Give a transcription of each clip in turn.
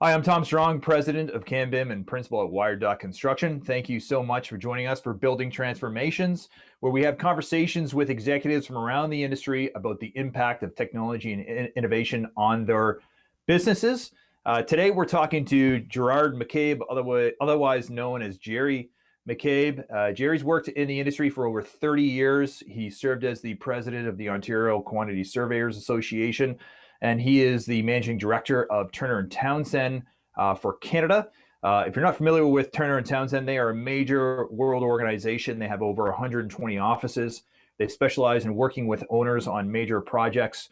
Hi, I'm Tom Strong, president of CanBIM and principal at Wired Construction. Thank you so much for joining us for Building Transformations, where we have conversations with executives from around the industry about the impact of technology and innovation on their businesses. Today, we're talking to Gerard McCabe, otherwise known as Jerry McCabe. Jerry's worked in the industry for over 30 years. He served as the president of the Ontario Quantity Surveyors Association, and he is the managing director of Turner and Townsend for Canada. If you're not familiar with Turner and Townsend, they are a major world organization. They have over 120 offices. They specialize in working with owners on major projects,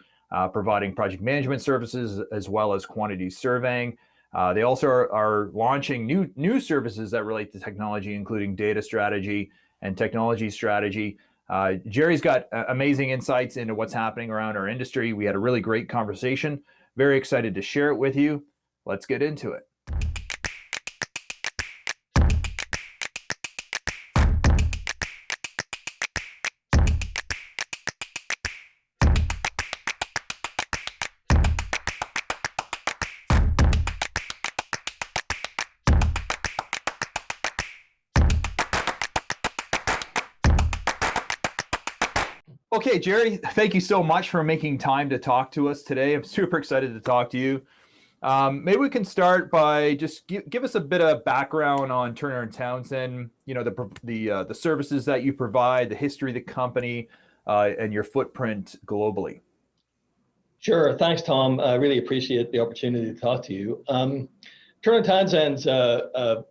providing project management services as well as quantity surveying. They also are launching new services that relate to technology, including data strategy and technology strategy. Jerry's got amazing insights into what's happening around our industry. We had a really great conversation. Very excited to share it with you. Let's get into it. Okay, Jerry, thank you so much for making time to talk to us today. I'm super excited to talk to you. Maybe we can start by just give us a bit of background on Turner and Townsend. You know, the services that you provide, the history of the company, and your footprint globally. Sure. Thanks, Tom. I really appreciate the opportunity to talk to you. Turner and Townsend's a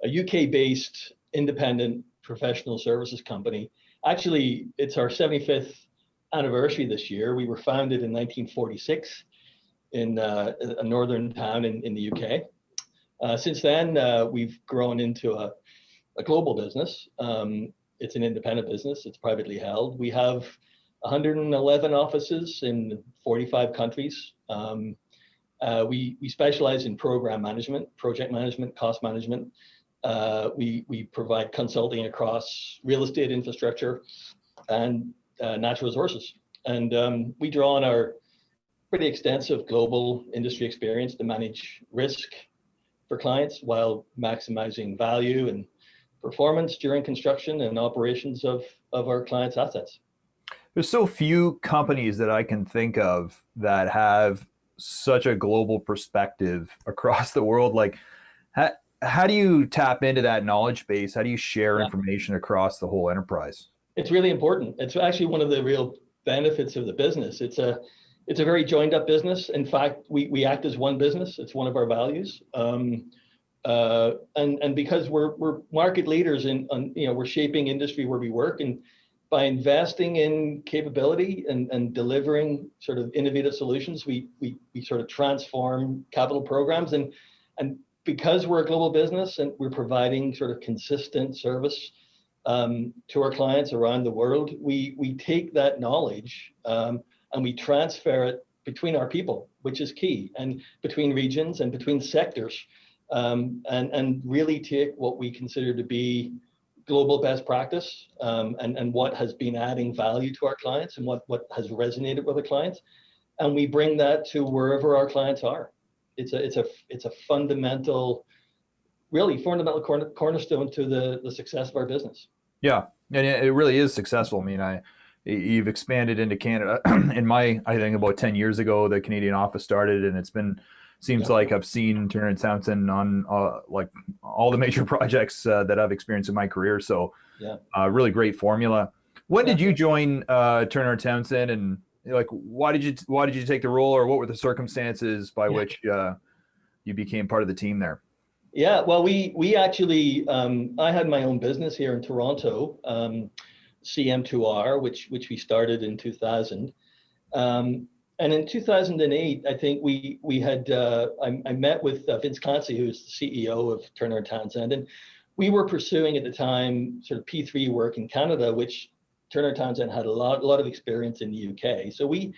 UK-based independent professional services company. Actually, it's our 75th anniversary this year. We were founded in 1946 in a northern town in the UK. Since then, we've grown into a global business. It's an independent business. It's privately held. We have 111 offices in 45 countries. We specialize in program management, project management, cost management. We provide consulting across real estate infrastructure and natural resources. And we draw on our pretty extensive global industry experience to manage risk for clients while maximizing value and performance during construction and operations of our clients' assets. There's so few companies that I can think of that have such a global perspective across the world. Like, how do you tap into that knowledge base? How do you share information across the whole enterprise? It's really important. It's actually one of the real benefits of the business. It's a very joined up business. In fact, we act as one business. It's one of our values. And because we're market leaders we're shaping industry where we work, and by investing in capability and delivering sort of innovative solutions, we sort of transform capital programs. And because we're a global business and we're providing sort of consistent service to our clients around the world, we take that knowledge and we transfer it between our people, which is key, and between regions and between sectors, and really take what we consider to be global best practice and what has been adding value to our clients and what has resonated with the clients, and we bring that to wherever our clients are. It's a fundamental cornerstone to the success of our business. Yeah, and it really is successful. I mean, you've expanded into Canada. I think about 10 years ago, the Canadian office started, and seems like I've seen Turner and Townsend on like all the major projects that I've experienced in my career. So, really great formula. When did you join Turner and Townsend, and like why did you take the role, or what were the circumstances by which you became part of the team there? Yeah, well, we actually I had my own business here in Toronto, CM2R, which we started in 2000. And in 2008, I think we had I met with Vince Clancy, who's the CEO of Turner and Townsend, and we were pursuing at the time sort of P3 work in Canada, which Turner and Townsend had a lot of experience in the UK. So we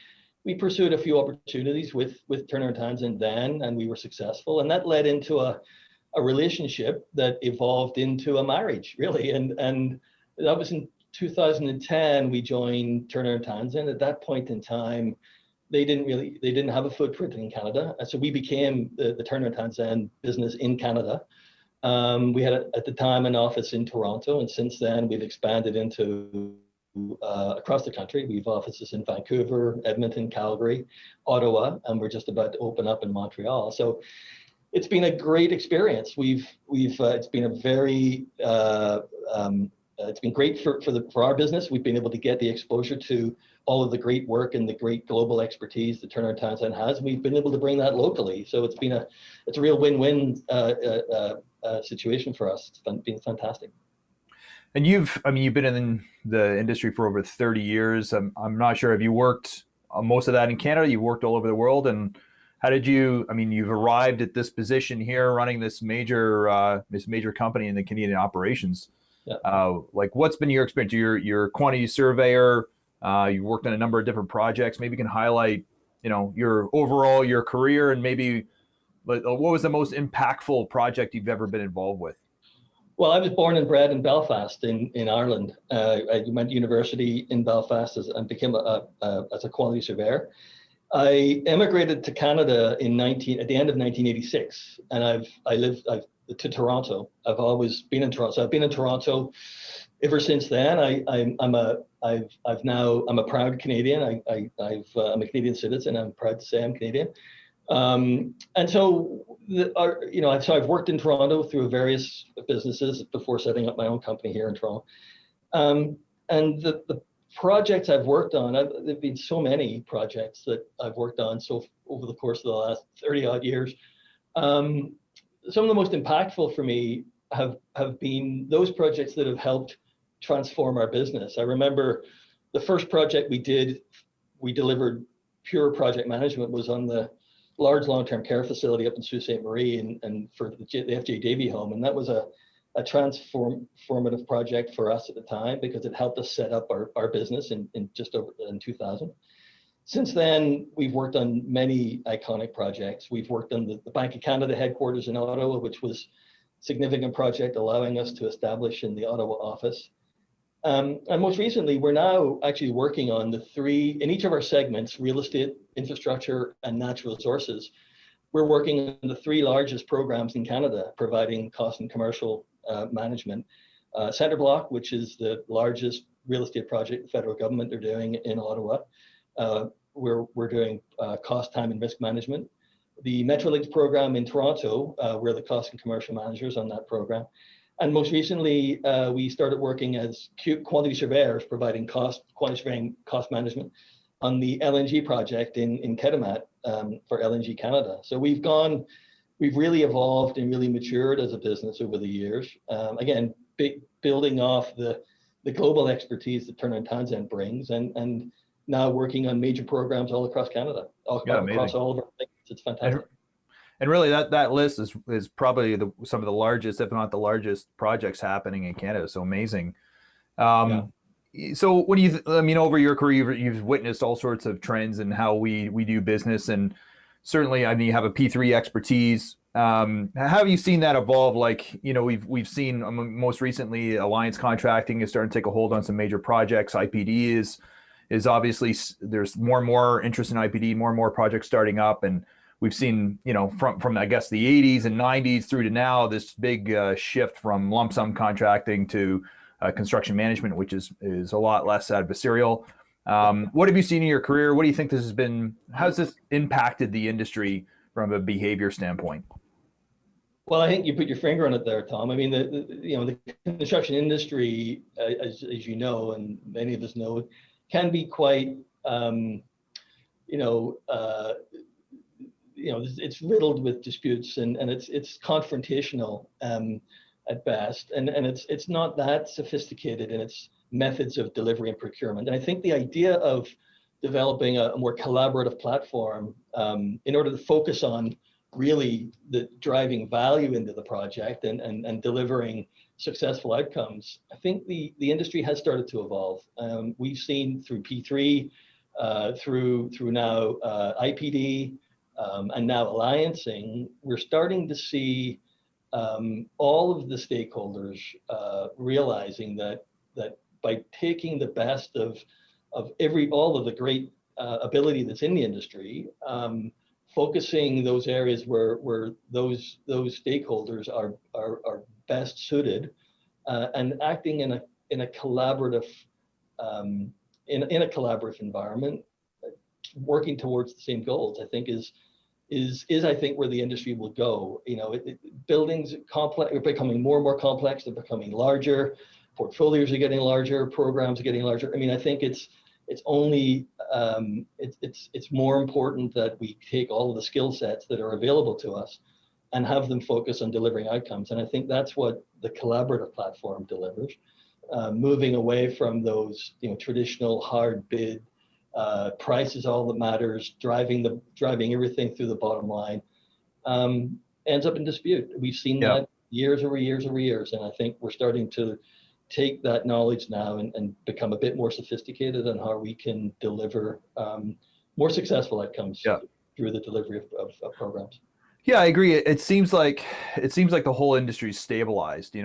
pursued a few opportunities with Turner and Townsend then, and we were successful, and that led into a relationship that evolved into a marriage, really, and that was in 2010. We joined Turner and Townsend. At that point in time, they didn't have a footprint in Canada. And so we became the Turner and Townsend business in Canada. We had at the time an office in Toronto, and since then we've expanded into across the country. We have offices in Vancouver, Edmonton, Calgary, Ottawa, and we're just about to open up in Montreal. So it's been a great experience. It's been a very it's been great for our business. We've been able to get the exposure to all of the great work and the great global expertise that Turner and Townsend has. We've been able to bring that locally. So it's a real win-win situation for us. It's been fantastic. And you've been in the industry for over 30 years. I'm not sure, have you worked most of that in Canada? You've worked all over the world. And how did you've arrived at this position here running this major company in the Canadian operations. Yeah. Like, what's been your experience? You're a quantity surveyor. You've worked on a number of different projects. Maybe you can highlight, your career, and maybe what was the most impactful project you've ever been involved with? Well, I was born and bred in Belfast in Ireland. I went to university in Belfast and became as a quantity surveyor. I emigrated to Canada at the end of 1986, and I've to Toronto. I've always been in Toronto. So I've been in Toronto ever since then. I'm a proud Canadian. I'm a Canadian citizen. I'm proud to say I'm Canadian. And so, I've worked in Toronto through various businesses before setting up my own company here in Toronto. And the projects I've worked on, there've been so many projects that I've worked on over the course of the last 30 odd years. Some of the most impactful for me have been those projects that have helped transform our business. I remember the first project we delivered pure project management was on the large long-term care facility up in Sault Ste. Marie and for the FJ Davy home. And that was a transformative project for us at the time because it helped us set up our business in 2000. Since then, we've worked on many iconic projects. We've worked on the Bank of Canada headquarters in Ottawa, which was a significant project allowing us to establish in the Ottawa office. And most recently, we're now actually working on in each of our segments, real estate, infrastructure, and natural resources. We're working on the three largest programs in Canada, providing cost and commercial management. Centre Block, which is the largest real estate project the federal government are doing in Ottawa. We're doing cost, time, and risk management. The Metrolinx program in Toronto, we're the cost and commercial managers on that program. And most recently, we started working as quantity surveyors, providing quantity surveying cost management on the LNG project in Kitimat for LNG Canada. So we've really evolved and really matured as a business over the years. Again, building off the global expertise that Turner and Townsend brings, and now working on major programs all across Canada, across all of our things. It's fantastic. And really, that list is probably some of the largest, if not the largest, projects happening in Canada. So amazing. So over your career, you've witnessed all sorts of trends in how we do business, and certainly, you have a P3 expertise. How have you seen that evolve? Like, we've seen most recently Alliance Contracting is starting to take a hold on some major projects. IPD is obviously, there's more and more interest in IPD, more and more projects starting up, and we've seen, from I guess the 80s and 90s through to now, this big shift from lump sum contracting to construction management, which is a lot less adversarial. What have you seen in your career? What do you think how's this impacted the industry from a behavior standpoint? Well, I think you put your finger on it there, Tom. I mean, the construction industry, as you know, and many of us know, can be quite, it's riddled with disputes and it's confrontational at best, and it's not that sophisticated in its methods of delivery and procurement. And I think the idea of developing a more collaborative platform in order to focus on really the driving value into the project and delivering successful outcomes, I think the industry has started to evolve. We've seen through P3, through now IPD, and now alliancing, we're starting to see all of the stakeholders realizing that by taking the best of all of the great ability that's in the industry, focusing those areas where those stakeholders are best suited, and acting in a collaborative in a collaborative environment, working towards the same goals, I think is I think where the industry will go. Buildings are becoming more and more complex. They're becoming larger. Portfolios are getting larger. Programs are getting larger. I think it's only it's more important that we take all of the skill sets that are available to us and have them focus on delivering outcomes. And I think that's what the collaborative platform delivers, moving away from those traditional hard bid. Price is all that matters. Driving everything through the bottom line ends up in dispute. We've seen that years over years, and I think we're starting to take that knowledge now and become a bit more sophisticated on how we can deliver more successful outcomes through the delivery of programs. Yeah, I agree. It seems like the whole industry is stabilized.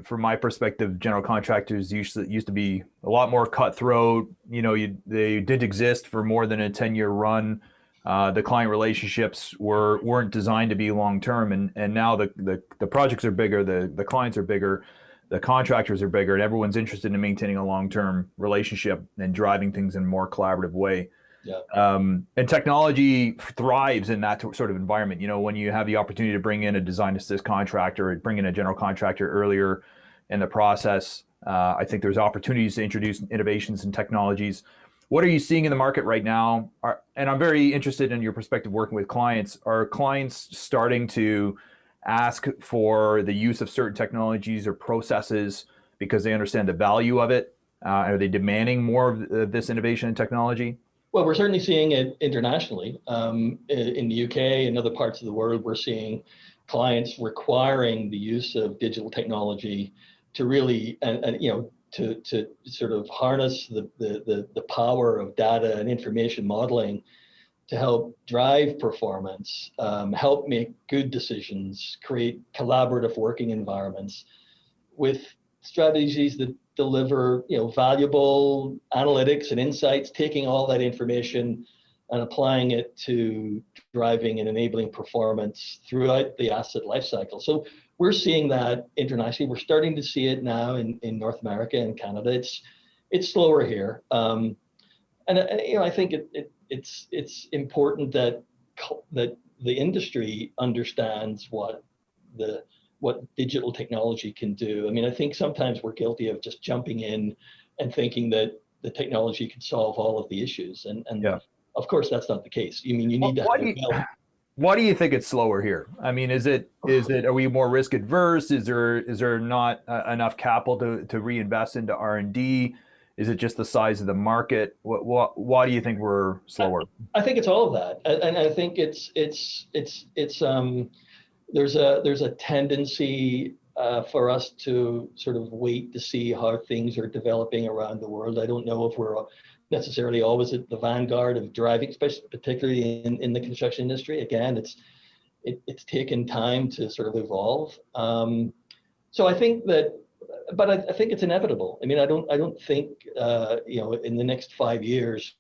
From my perspective, general contractors used to be a lot more cutthroat. They did exist for more than a 10-year run. The client relationships weren't designed to be long term, and now the projects are bigger, the clients are bigger, the contractors are bigger, and everyone's interested in maintaining a long-term relationship and driving things in a more collaborative way. Yeah. And technology thrives in that sort of environment. When you have the opportunity to bring in a design assist contractor or bring in a general contractor earlier in the process, I think there's opportunities to introduce innovations and technologies. What are you seeing in the market right now? And I'm very interested in your perspective working with clients. Are clients starting to ask for the use of certain technologies or processes because they understand the value of it? Are they demanding more of this innovation and technology? Well, we're certainly seeing it internationally. In the UK and other parts of the world, we're seeing clients requiring the use of digital technology to really to sort of harness the power of data and information modeling to help drive performance, help make good decisions, create collaborative working environments with strategies that deliver valuable analytics and insights, taking all that information and applying it to driving and enabling performance throughout the asset lifecycle. So we're seeing that internationally. We're starting to see it now in North America and Canada. It's slower here, and I think it's important that the industry understands what digital technology can do. I think sometimes we're guilty of just jumping in and thinking that the technology can solve all of the issues, and of course that's not the case. You need to. Why do you think it's slower here? Is it are we more risk adverse? Is there not enough capital to reinvest into R&D? Is it just the size of the market? Why do you think we're slower? I think it's all of that, and I think it's there's a tendency for us to sort of wait to see how things are developing around the world. I don't know if we're necessarily always at the vanguard of driving, especially particularly in the construction industry. Again, it's taken time to sort of evolve. So I think that, but I think it's inevitable. I don't think in the next 5 years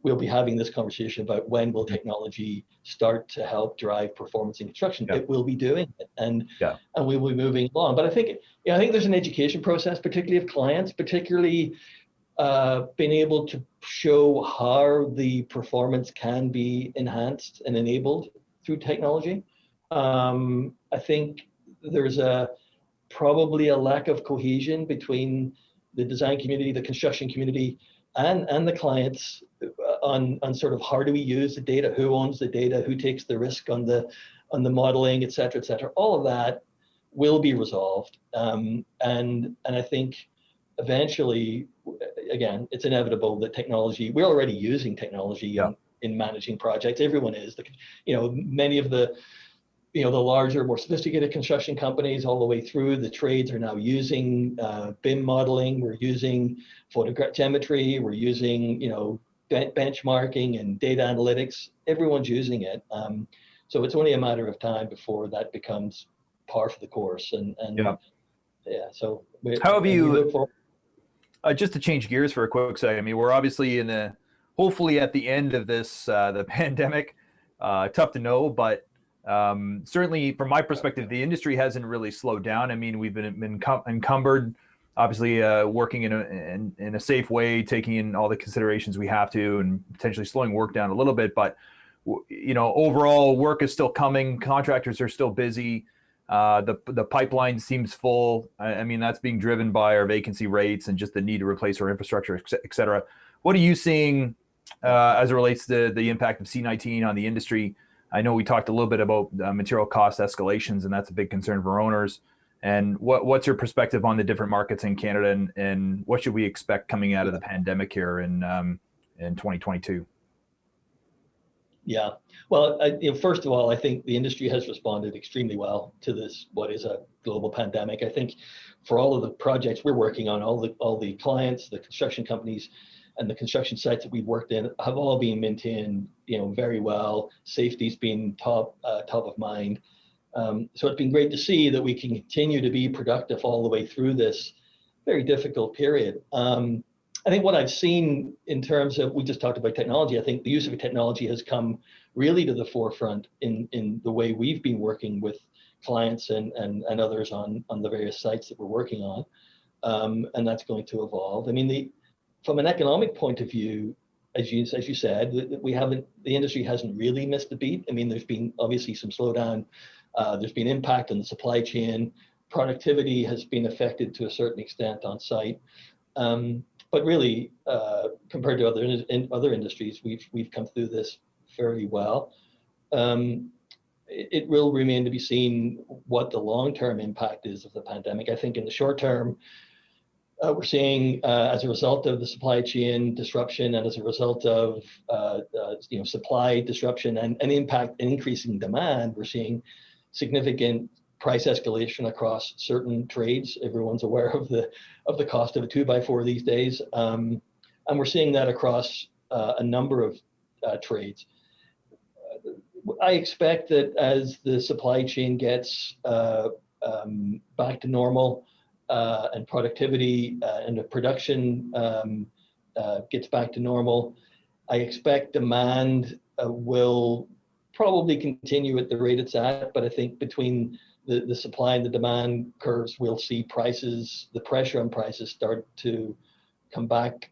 we'll be having this conversation about when will technology start to help drive performance in construction. It will be doing it, and we will be moving along. But I think there's an education process, particularly of clients, particularly being able to show how the performance can be enhanced and enabled through technology. I think there's probably a lack of cohesion between the design community, the construction community, and the clients on sort of how do we use the data, who owns the data, who takes the risk on the modeling, et cetera, et cetera. All of that will be resolved, and I think eventually, again, it's inevitable that technology. We're already using technology in managing projects. Everyone is. Many of the larger, more sophisticated construction companies, all the way through the trades, are now using BIM modeling. We're using photogrammetry. We're using benchmarking and data analytics. Everyone's using it. So it's only a matter of time before that becomes par for the course. So how have you? Just to change gears for a quick second, we're obviously in the hopefully at the end of this, the pandemic. Tough to know, but certainly from my perspective, the industry hasn't really slowed down. I mean, we've been encumbered, obviously working in a safe way, taking in all the considerations we have to, and potentially slowing work down a little bit. But overall, work is still coming. Contractors are still busy. The pipeline seems full. I mean, that's being driven by our vacancy rates and just the need to replace our infrastructure, et cetera. What are you seeing as it relates to the impact of C-19 on the industry? I know we talked a little bit about material cost escalations, and that's a big concern for owners. And what's your perspective on the different markets in Canada, and what should we expect coming out of the pandemic here in 2022? Yeah. Well, first of all, I think the industry has responded extremely well to this, what is a global pandemic. I think for all of the projects we're working on, all the clients, the construction companies, and the construction sites that we've worked in have all been maintained, very well. Safety's been top of mind. So it's been great to see that we can continue to be productive all the way through this very difficult period. I think what I've seen in terms of, we just talked about technology, I think the use of technology has come really to the forefront in the way we've been working with clients and others on the various sites that we're working on. And that's going to evolve. I mean, from an economic point of view, as you said, the industry hasn't really missed a beat. I mean, there's been obviously some slowdown. There's been impact on the supply chain. Productivity has been affected to a certain extent on site. But really, compared to other industries, we've come through this fairly well. It will remain to be seen what the long-term impact is of the pandemic. I think in the short term, we're seeing, as a result of the supply chain disruption and as a result of supply disruption and impact and increasing demand, we're seeing significant price escalation across certain trades. Everyone's aware of the cost of a 2x4 these days, and we're seeing that across a number of trades. I expect that as the supply chain gets back to normal, and productivity and the production gets back to normal, I expect demand will probably continue at the rate it's at, but I think between the supply and the demand curves, we'll see prices, the pressure on prices start to come back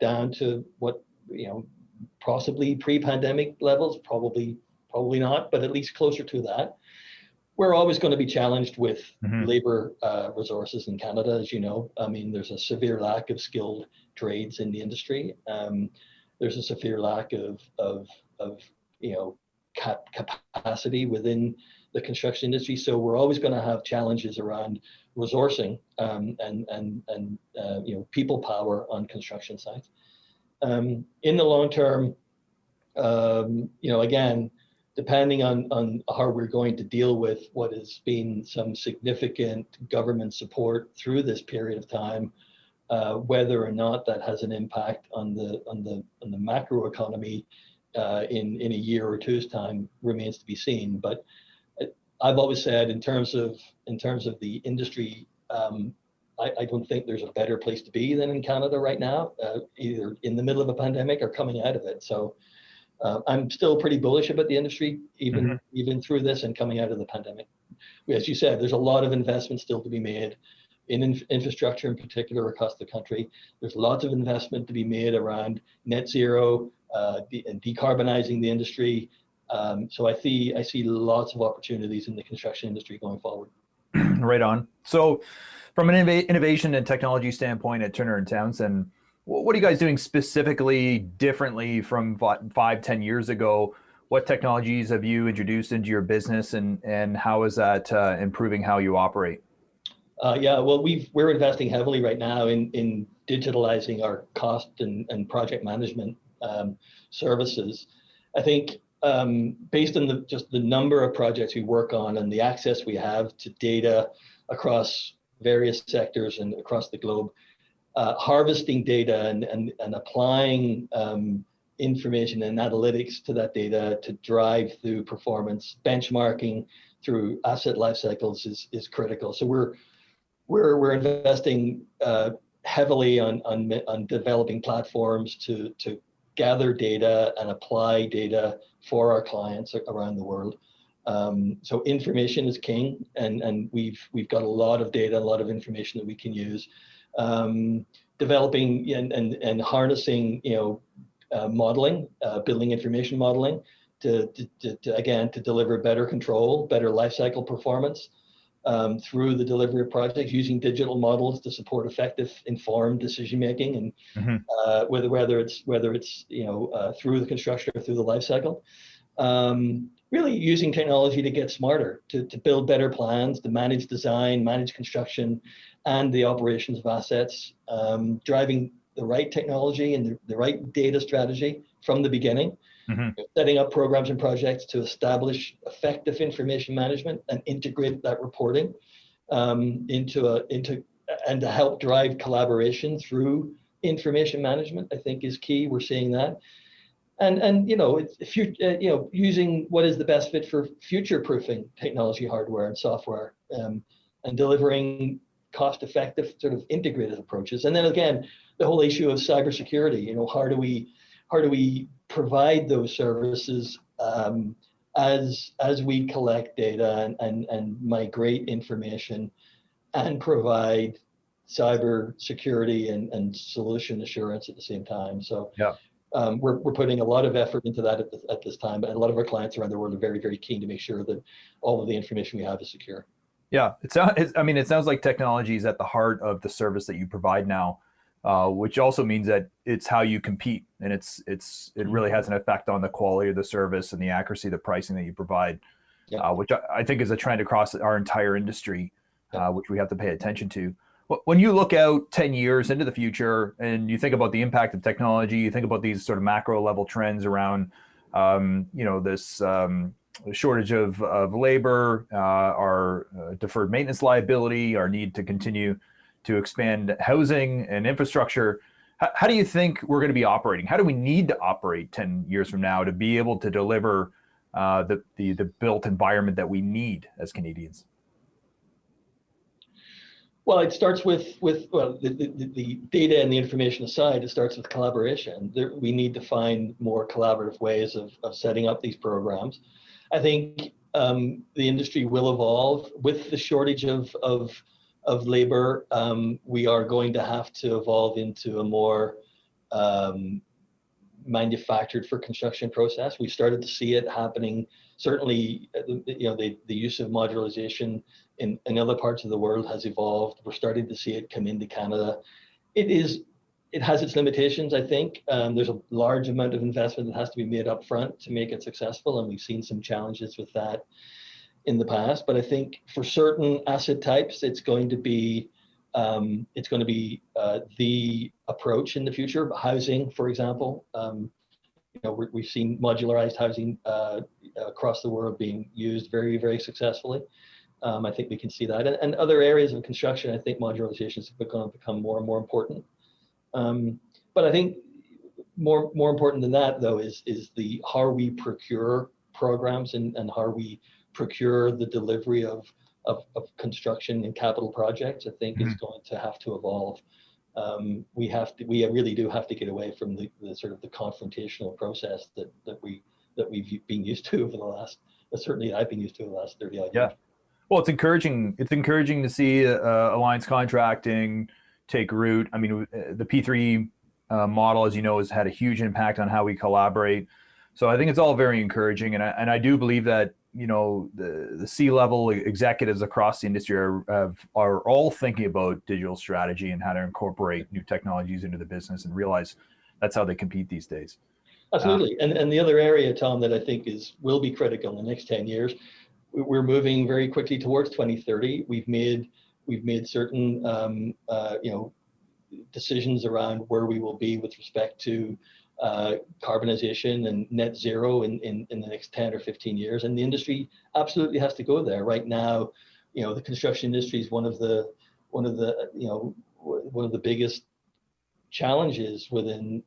down to what, possibly pre-pandemic levels, probably not, but at least closer to that. We're always going to be challenged with labor resources in Canada, as you know. I mean, there's a severe lack of skilled trades in the industry. There's a severe lack of capacity within the construction industry. So we're always going to have challenges around resourcing and people power on construction sites. In the long term, again, depending on how we're going to deal with what has been some significant government support through this period of time, whether or not that has an impact on the macro economy in a year or two's time remains to be seen. But I've always said, in terms of the industry, I don't think there's a better place to be than in Canada right now, either in the middle of a pandemic or coming out of it. So I'm still pretty bullish about the industry, even through this and coming out of the pandemic. As you said, there's a lot of investment still to be made in infrastructure, in particular across the country. There's lots of investment to be made around net zero and decarbonizing the industry. So I see lots of opportunities in the construction industry going forward. Right on. So from an innovation and technology standpoint at Turner and Townsend, what are you guys doing specifically differently from 5-10 years ago? What technologies have you introduced into your business, and how is that improving how you operate? Well, we're investing heavily right now in digitalizing our cost and project management services. I think based on just the number of projects we work on and the access we have to data across various sectors and across the globe, harvesting data and applying information and analytics to that data to drive through performance, benchmarking through asset life cycles is critical. So we're investing heavily on developing platforms to gather data and apply data for our clients around the world. So information is king, and we've got a lot of data, a lot of information that we can use. Developing and harnessing, modeling, building information modeling to deliver better control, better lifecycle performance through the delivery of projects, using digital models to support effective, informed decision making, and whether it's through the construction or through the lifecycle. Really using technology to get smarter, to build better plans, to manage design, manage construction, and the operations of assets, driving the right technology and the right data strategy from the beginning, setting up programs and projects to establish effective information management and integrate that reporting into and to help drive collaboration through information management, I think is key. We're seeing that. And using what is the best fit for future-proofing technology, hardware and software, and delivering cost-effective sort of integrated approaches. And then again, the whole issue of cybersecurity. How do we provide those services as we collect data and migrate information and provide cyber security and solution assurance at the same time. So yeah. We're putting a lot of effort into that at this time, but a lot of our clients around the world are very, very keen to make sure that all of the information we have is secure. Yeah, it sounds like technology is at the heart of the service that you provide now, which also means that it's how you compete, and it really has an effect on the quality of the service and the accuracy of the pricing that you provide, which I think is a trend across our entire industry, which we have to pay attention to. When you look out 10 years into the future and you think about the impact of technology, you think about these sort of macro level trends around, this shortage of labor, our deferred maintenance liability, our need to continue to expand housing and infrastructure. How do you think we're going to be operating? How do we need to operate 10 years from now to be able to deliver the built environment that we need as Canadians? Well, it starts with the data and the information aside, it starts with collaboration. We need to find more collaborative ways of setting up these programs. I think the industry will evolve with the shortage of labor. We are going to have to evolve into a more manufactured for construction process. We started to see it happening. Certainly, the use of modularization in other parts of the world has evolved. We're starting to see it come into Canada. It has its limitations, I think. There's a large amount of investment that has to be made up front to make it successful, and we've seen some challenges with that in the past. But I think for certain asset types, it's going to be the approach in the future. Housing, for example, we've seen modularized housing across the world being used very, very successfully. I think we can see that. And other areas of construction, I think modularization is going to become more and more important. But I think more important than that, though, is how we procure programs and how we procure the delivery of construction and capital projects. I think is going to have to evolve. We really do have to get away from the sort of the confrontational process that we've been used to over the last, certainly I've been used to over the last 30 odd years. Well, it's encouraging. It's encouraging to see alliance contracting take root. I mean, the P3 model, as you know, has had a huge impact on how we collaborate. So I think it's all very encouraging, and I do believe that the C-level executives across the industry are all thinking about digital strategy and how to incorporate new technologies into the business and realize that's how they compete these days. Absolutely, and the other area, Tom, that I think will be critical in the next 10 years. We're moving very quickly towards 2030. We've made certain decisions around where we will be with respect to carbonization and net zero in the next 10 or 15 years, and the industry absolutely has to go there. Right now, the construction industry is one of the biggest challenges within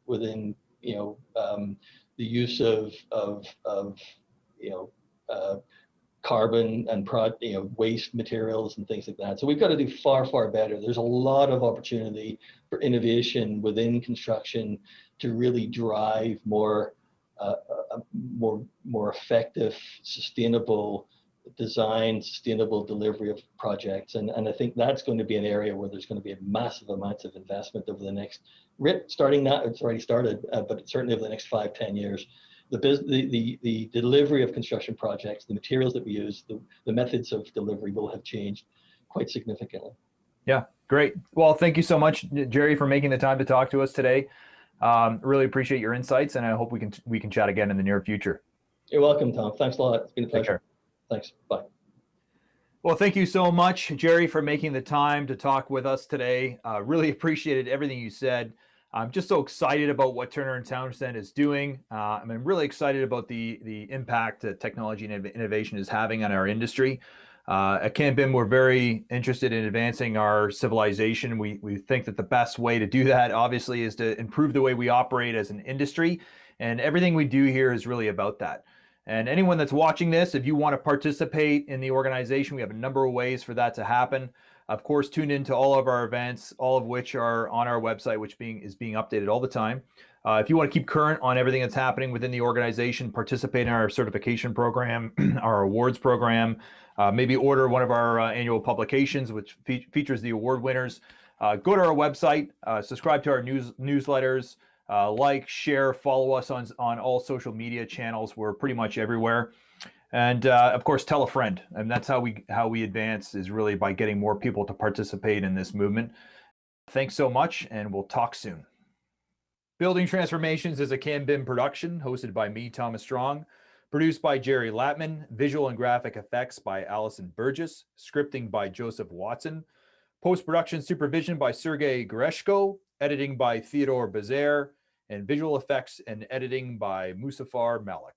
the use of carbon and waste materials and things like that. So we've got to do far, far better. There's a lot of opportunity for innovation within construction to really drive more effective, sustainable design, sustainable delivery of projects. And I think that's going to be an area where there's going to be a massive amounts of investment over the next, starting now, it's already started, but certainly over the next 5-10 years. The delivery of construction projects, the materials that we use, the methods of delivery will have changed quite significantly. Yeah, great. Well, thank you so much, Jerry, for making the time to talk to us today. Really appreciate your insights, and I hope we can chat again in the near future. You're welcome, Tom. Thanks a lot. It's been a pleasure. Take care. Thanks. Bye. Well, thank you so much, Jerry, for making the time to talk with us today. Really appreciated everything you said. I'm just so excited about what Turner and Townsend is doing. I'm really excited about the impact that technology and innovation is having on our industry. At CanBIM, we're very interested in advancing our civilization. We think that the best way to do that, obviously, is to improve the way we operate as an industry. And everything we do here is really about that. And anyone that's watching this, if you want to participate in the organization, we have a number of ways for that to happen. Of course, tune into all of our events, all of which are on our website, which is being updated all the time. If you want to keep current on everything that's happening within the organization, participate in our certification program, our awards program, maybe order one of our annual publications, which features the award winners. Go to our website, subscribe to our newsletters, like, share, follow us on all social media channels. We're pretty much everywhere. And of course, tell a friend. And that's how we advance, is really by getting more people to participate in this movement. Thanks so much, and we'll talk soon. Building Transformations is a CanBIM production hosted by me, Thomas Strong, produced by Jerry Latman, visual and graphic effects by Allison Burgess, scripting by Joseph Watson, post-production supervision by Sergei Greshko, editing by Theodore Bazaar, and visual effects and editing by Musafar Malik.